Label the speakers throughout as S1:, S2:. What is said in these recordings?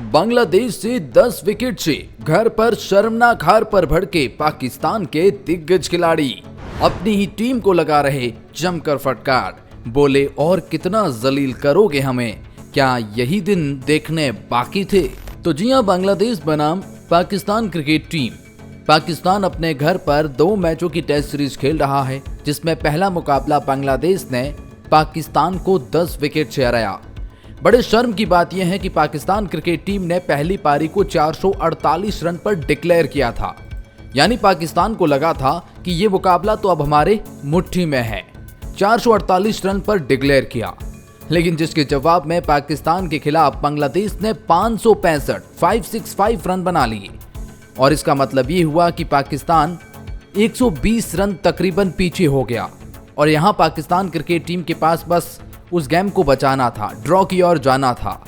S1: बांग्लादेश से 10 विकेट से घर पर शर्मनाक हार पर भड़के पाकिस्तान के दिग्गज खिलाड़ी अपनी ही टीम को लगा रहे जमकर फटकार। बोले और कितना जलील करोगे हमें, क्या यही दिन देखने बाकी थे। तो जी हां, बांग्लादेश बनाम पाकिस्तान क्रिकेट टीम। पाकिस्तान अपने घर पर 2 मैचों की टेस्ट सीरीज खेल रहा है, जिसमें पहला मुकाबला बांग्लादेश ने पाकिस्तान को 10 विकेट से हराया। बड़े शर्म की बात यह है कि पाकिस्तान क्रिकेट टीम ने पहली पारी को 448 रन पर डिक्लेयर किया था। यानी पाकिस्तान को लगा था कि ये मुकाबला तो अब हमारे मुट्ठी में है। 448 रन पर डिक्लेयर किया, लेकिन जिसके जवाब में पाकिस्तान के खिलाफ बांग्लादेश ने 565 रन बना लिए। और इसका मतलब ये हुआ कि पाकिस्तान 120 रन तकरीबन पीछे हो गया। और यहां पाकिस्तान क्रिकेट टीम के पास बस उस गेम को बचाना था, ड्रॉ की ओर जाना था।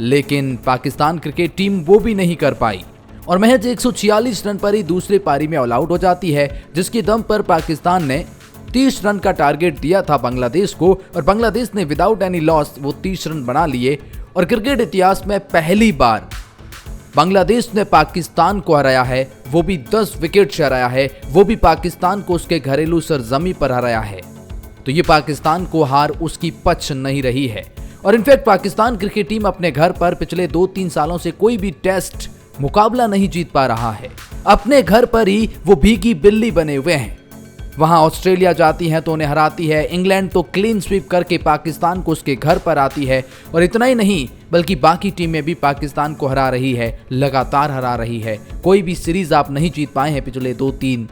S1: लेकिन पाकिस्तान क्रिकेट टीम वो भी नहीं कर पाई और महज 146 रन पर ही दूसरी पारी में ऑल आउट हो जाती है, जिसके दम पर पाकिस्तान ने 30 रन का टारगेट दिया था बांग्लादेश को और बांग्लादेश ने विदाउट एनी लॉस वो 30 रन बना लिए। और क्रिकेट इतिहास में पहली बार बांग्लादेश ने पाकिस्तान को हराया है, वो भी 10 विकेट से हराया है, वो भी पाकिस्तान को उसके घरेलू सरजमी पर हराया है। तो ये पाकिस्तान को हार उसकी पच नहीं रही है। और इनफैक्ट पाकिस्तान क्रिकेट टीम अपने घर पर पिछले 2-3 सालों से कोई भी टेस्ट मुकाबला नहीं जीत पा रहा है। अपने घर पर ही वो भीगी बिल्ली बने हुए हैं। वहां ऑस्ट्रेलिया जाती है तो उन्हें हराती है, इंग्लैंड तो क्लीन स्वीप करके पाकिस्तान को उसके घर पर आती है। और इतना ही नहीं बल्कि बाकी टीमें भी पाकिस्तान को हरा रही है, लगातार हरा रही है। कोई भी सीरीज आप नहीं जीत पाए हैं पिछले 2-3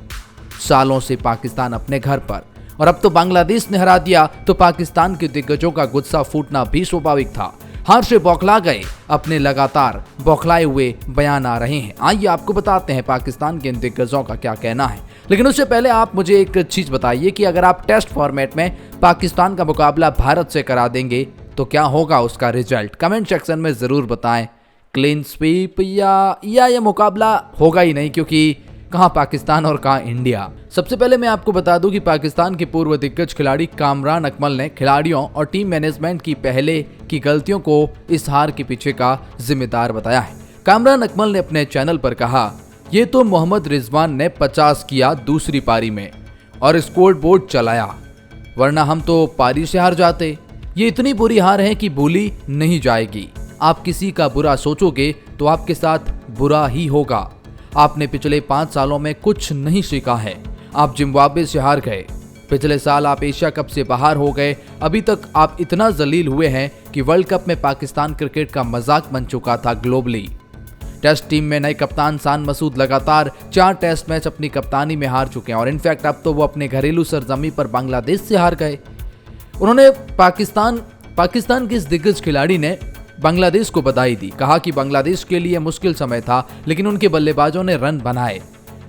S1: सालों से पाकिस्तान अपने घर पर। और अब तो बांग्लादेश ने हरा दिया तो पाकिस्तान के दिग्गजों का गुस्सा फूटना भी स्वाभाविक था। हार से बौखला गए, अपने लगातार बौखलाए हुए बयान आ रहे हैं। आइए आपको बताते हैं पाकिस्तान के इन दिग्गजों का क्या कहना है। लेकिन उससे पहले आप मुझे एक चीज बताइए कि अगर आप टेस्ट फॉर्मेट में पाकिस्तान का मुकाबला भारत से करा देंगे तो क्या होगा उसका रिजल्ट, कमेंट सेक्शन में जरूर बताएं। क्लीन स्वीप या ये मुकाबला होगा ही नहीं, क्योंकि कहां पाकिस्तान और कहां इंडिया। सबसे पहले मैं आपको बता दूं कि पाकिस्तान के पूर्व दिग्गज खिलाड़ी कामरान अकमल ने खिलाड़ियों और टीम मैनेजमेंट की पहले की गलतियों को इस हार के पीछे का जिम्मेदार बताया है। कामरान अकमल ने अपने चैनल पर कहा, ये तो मोहम्मद रिजवान ने 50 किया दूसरी पारी में और स्कोर बोर्ड चलाया, वरना हम तो पारी से हार जाते। ये इतनी बुरी हार है कि भूली नहीं जाएगी। आप किसी का बुरा सोचोगे तो आपके साथ बुरा ही होगा। आपने पिछले 5 सालों में कुछ नहीं सीखा है। आप जिम्बाब्वे से हार गए, पिछले साल आप एशिया कप से बाहर हो गए, अभी तक आप इतना जलील हुए हैं कि वर्ल्ड कप में पाकिस्तान क्रिकेट का मजाक बन चुका था ग्लोबली। टेस्ट टीम में नए कप्तान शान मसूद लगातार 4 टेस्ट मैच अपनी कप्तानी में हार चुके हैं और इनफैक्ट अब तो वो अपने घरेलू सरजमी पर बांग्लादेश से हार गए। उन्होंने पाकिस्तान के इस दिग्गज खिलाड़ी ने बांग्लादेश को बधाई दी, कहा कि बांग्लादेश के लिए मुश्किल समय था लेकिन उनके बल्लेबाजों ने रन बनाए।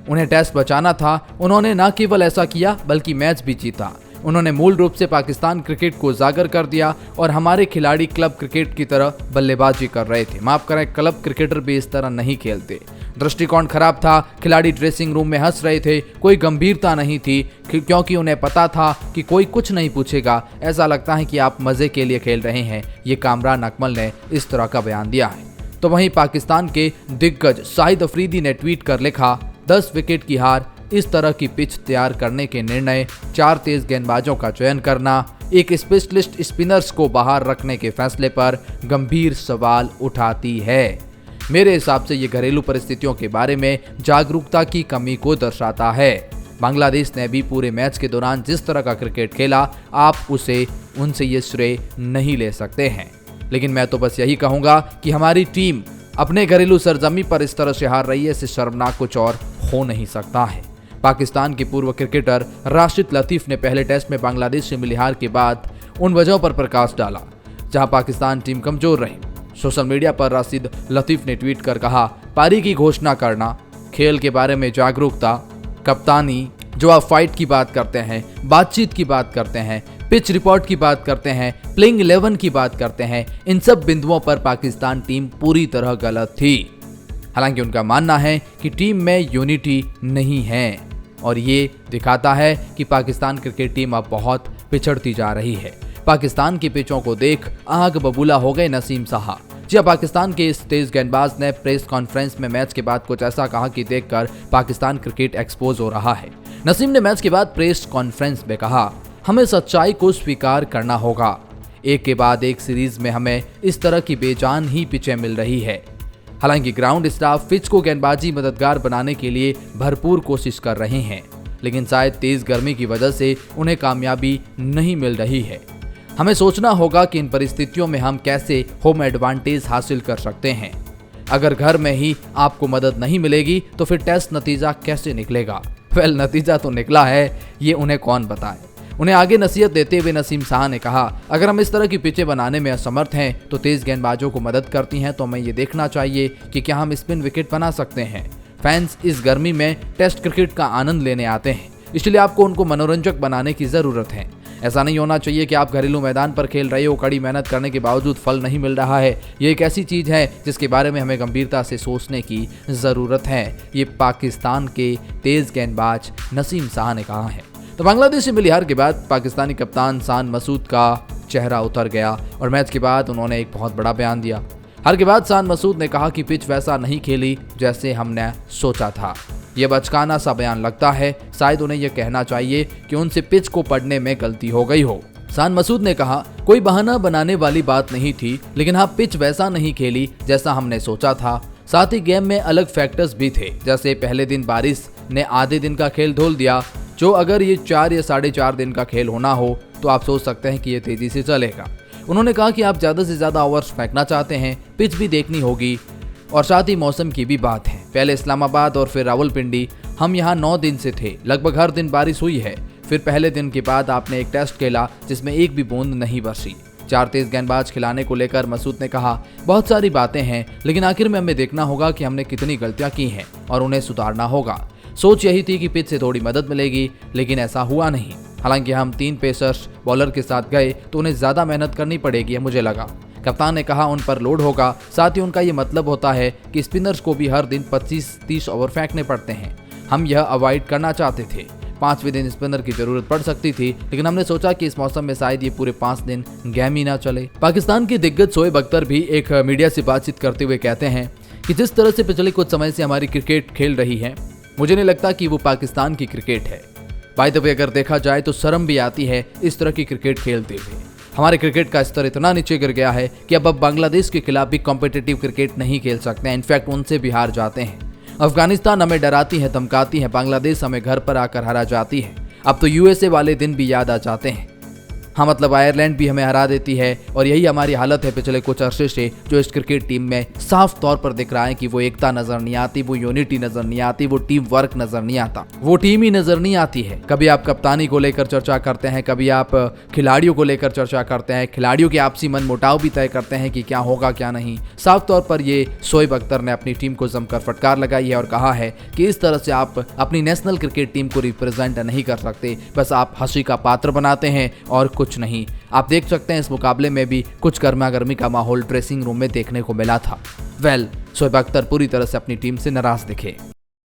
S1: उन्हें टेस्ट बचाना था, उन्होंने न केवल ऐसा किया बल्कि मैच भी जीता। उन्होंने मूल रूप से पाकिस्तान क्रिकेट को उजागर कर दिया और हमारे खिलाड़ी क्लब क्रिकेट की तरह बल्लेबाजी कर रहे थे। माफ करें, क्लब क्रिकेटर भी इस तरह नहीं खेलते। दृष्टिकोण खराब था, खिलाड़ी ड्रेसिंग रूम में हंस रहे थे, कोई गंभीरता नहीं थी क्योंकि उन्हें पता था कि कोई कुछ नहीं पूछेगा। ऐसा लगता है कि आप मजे के लिए खेल रहे हैं। ये कामरान अकमल ने इस तरह का बयान दिया है। तो वहीं पाकिस्तान के दिग्गज शाहिद अफरीदी ने ट्वीट कर लिखा, 10 विकेट की हार, इस तरह की पिच तैयार करने के निर्णय, 4 तेज गेंदबाजों का चयन करना, एक स्पेशलिस्ट स्पिनर्स को बाहर रखने के फैसले पर गंभीर सवाल उठाती है। मेरे हिसाब से ये घरेलू परिस्थितियों के बारे में जागरूकता की कमी को दर्शाता है। बांग्लादेश ने भी पूरे मैच के दौरान जिस तरह का क्रिकेट खेला, आप उनसे ये श्रेय नहीं ले सकते हैं। लेकिन मैं तो बस यही कहूंगा कि हमारी टीम अपने घरेलू सरजमी पर इस तरह से हार रही है, इससे शर्मनाक कुछ और हो नहीं सकता है। पाकिस्तान के पूर्व क्रिकेटर राशिद लतीफ ने पहले टेस्ट में बांग्लादेश से मिली हार के बाद उन वजहों पर प्रकाश डाला जहां पाकिस्तान टीम कमजोर रही। सोशल मीडिया पर राशिद लतीफ ने ट्वीट कर कहा, पारी की घोषणा करना, खेल के बारे में जागरूकता, कप्तानी, जो आप फाइट की बात करते हैं, बातचीत की बात करते हैं, पिच रिपोर्ट की बात करते हैं, प्लेइंग 11 की बात करते हैं, इन सब बिंदुओं पर पाकिस्तान टीम पूरी तरह गलत थी। हालांकि उनका मानना है कि टीम में यूनिटी नहीं है और ये दिखाता है कि पाकिस्तान क्रिकेट टीम अब बहुत पिछड़ती जा रही है। पाकिस्तान की पिचों को देख आग बबूला हो गए नसीम साहा। जी पाकिस्तान के इस तेज गेंदबाज ने प्रेस कॉन्फ्रेंस में मैच के बाद कुछ ऐसा कहा कि देखकर पाकिस्तान क्रिकेट एक्सपोज हो रहा है। नसीम ने मैच के बाद प्रेस कॉन्फ्रेंस में कहा, हमें सच्चाई को स्वीकार करना होगा। एक के बाद एक सीरीज में हमें इस तरह की बेजान ही पिचें मिल रही है। हालांकि ग्राउंड स्टाफ पिच को गेंदबाजी मददगार बनाने के लिए भरपूर कोशिश कर रहे हैं, लेकिन शायद तेज गर्मी की वजह से उन्हें कामयाबी नहीं मिल रही है। हमें सोचना होगा कि इन परिस्थितियों में हम कैसे होम एडवांटेज हासिल कर सकते हैं। अगर घर में ही आपको मदद नहीं मिलेगी तो फिर टेस्ट नतीजा कैसे निकलेगा? वेल, नतीजा तो निकला है, ये उन्हें कौन बताए। उन्हें आगे नसीहत देते हुए नसीम शाह ने कहा, अगर हम इस तरह की पिचें बनाने में असमर्थ हैं तो तेज गेंदबाजों को मदद करती हैं, तो हमें ये देखना चाहिए कि क्या हम स्पिन विकेट बना सकते हैं। फैंस इस गर्मी में टेस्ट क्रिकेट का आनंद लेने आते हैं, इसलिए आपको उनको मनोरंजक बनाने की जरूरत है। ऐसा नहीं होना चाहिए कि आप घरेलू मैदान पर खेल रहे हो, कड़ी मेहनत करने के बावजूद फल नहीं मिल रहा है। ये एक ऐसी चीज है जिसके बारे में हमें गंभीरता से सोचने की जरूरत है। ये पाकिस्तान के तेज गेंदबाज नसीम शाह ने कहा है। तो बांग्लादेश से मिली हार के बाद पाकिस्तानी कप्तान शान मसूद का चेहरा उतर गया और मैच के बाद उन्होंने एक बहुत बड़ा बयान दिया। हार के बाद शान मसूद ने कहा कि पिच वैसा नहीं खेली जैसे हमने सोचा था। यह बचकाना सा बयान लगता है, शायद उन्हें यह कहना चाहिए कि उनसे पिच को पढ़ने में गलती हो गई हो। शान मसूद ने कहा, कोई बहाना बनाने वाली बात नहीं थी, लेकिन हाँ, पिच वैसा नहीं खेली जैसा हमने सोचा था। साथ ही गेम में अलग फैक्टर्स भी थे, जैसे पहले दिन बारिश ने आधे दिन का खेल धोल दिया, जो अगर ये 4 या 4.5 दिन का खेल होना हो तो आप सोच सकते हैं कि ये तेजी से चलेगा। उन्होंने कहा कि आप ज्यादा से ज्यादा ओवर्स फेंकना चाहते हैं, पिच भी देखनी होगी और साथ ही मौसम की भी बात है। पहले इस्लामाबाद और फिर रावलपिंडी, हम यहाँ 9 दिन से थे, लगभग हर दिन बारिश हुई है। फिर पहले दिन के बाद आपने एक टेस्ट खेला जिसमें एक भी बूंद नहीं बरसी। 4 तेज गेंदबाज खिलाने को लेकर मसूद ने कहा, बहुत सारी बातें हैं, लेकिन आखिर में हमें देखना होगा कि हमने कितनी गलतियां की हैं और उन्हें सुधारना होगा। सोच यही थी कि पिच से थोड़ी मदद मिलेगी, लेकिन ऐसा हुआ नहीं। हालांकि हम 3 पेसर्स बॉलर के साथ गए तो उन्हें ज्यादा मेहनत करनी पड़ेगी, मुझे लगा। कप्तान ने कहा, उन पर लोड होगा। साथ ही उनका ये मतलब होता है कि स्पिनर्स को भी हर दिन 25-30 ओवर फेंकने पड़ते हैं। हम यह अवॉइड करना चाहते थे। 5वें दिन स्पिनर की जरूरत पड़ सकती थी, लेकिन हमने सोचा कि इस मौसम में शायद ये पूरे 5 दिन गेम ही ना चले। पाकिस्तान के दिग्गज शोएब अख्तर भी एक मीडिया से बातचीत करते हुए कहते हैं कि जिस तरह से पिछले कुछ समय से हमारी क्रिकेट खेल रही है, मुझे नहीं लगता कि वो पाकिस्तान की क्रिकेट है। बाय द वे, अगर देखा जाए तो शर्म भी आती है इस तरह की क्रिकेट खेलते हुए। हमारे क्रिकेट का स्तर इतना नीचे गिर गया है कि अब बांग्लादेश के खिलाफ भी कॉम्पिटिटिव क्रिकेट नहीं खेल सकते हैं। इनफैक्ट उनसे भी हार जाते हैं। अफगानिस्तान हमें डराती है, धमकाती है, बांग्लादेश हमें घर पर आकर हरा जाती है। अब तो यूएसए वाले दिन भी याद आ जाते हैं। हाँ, मतलब आयरलैंड भी हमें हरा देती है और यही हमारी हालत है पिछले कुछ अरसे से, जो इस क्रिकेट टीम में साफ तौर पर दिख रहा है कि वो एकता नजर नहीं आती, वो यूनिटी नजर नहीं आती, वो टीम वर्क नजर नहीं आता, वो टीम ही नजर नहीं आती है। कभी आप कप्तानी को लेकर चर्चा करते हैं, कभी आप खिलाड़ियों को लेकर चर्चा करते हैं, खिलाड़ियों के आपसी मनमुटाव भी तय करते हैं कि क्या होगा क्या नहीं। साफ तौर पर ये शोएब अख्तर ने अपनी टीम को जमकर फटकार लगाई है और कहा है कि इस तरह से आप अपनी नेशनल क्रिकेट टीम को रिप्रेजेंट नहीं कर सकते, बस आप हंसी का पात्र बनाते हैं और कुछ नहीं। आप देख सकते हैं इस मुकाबले में भी कुछ गर्मागर्मी का माहौल ड्रेसिंग रूम में देखने को मिला था। वेल, शोएब अख्तर पूरी तरह से अपनी टीम से नाराज दिखे।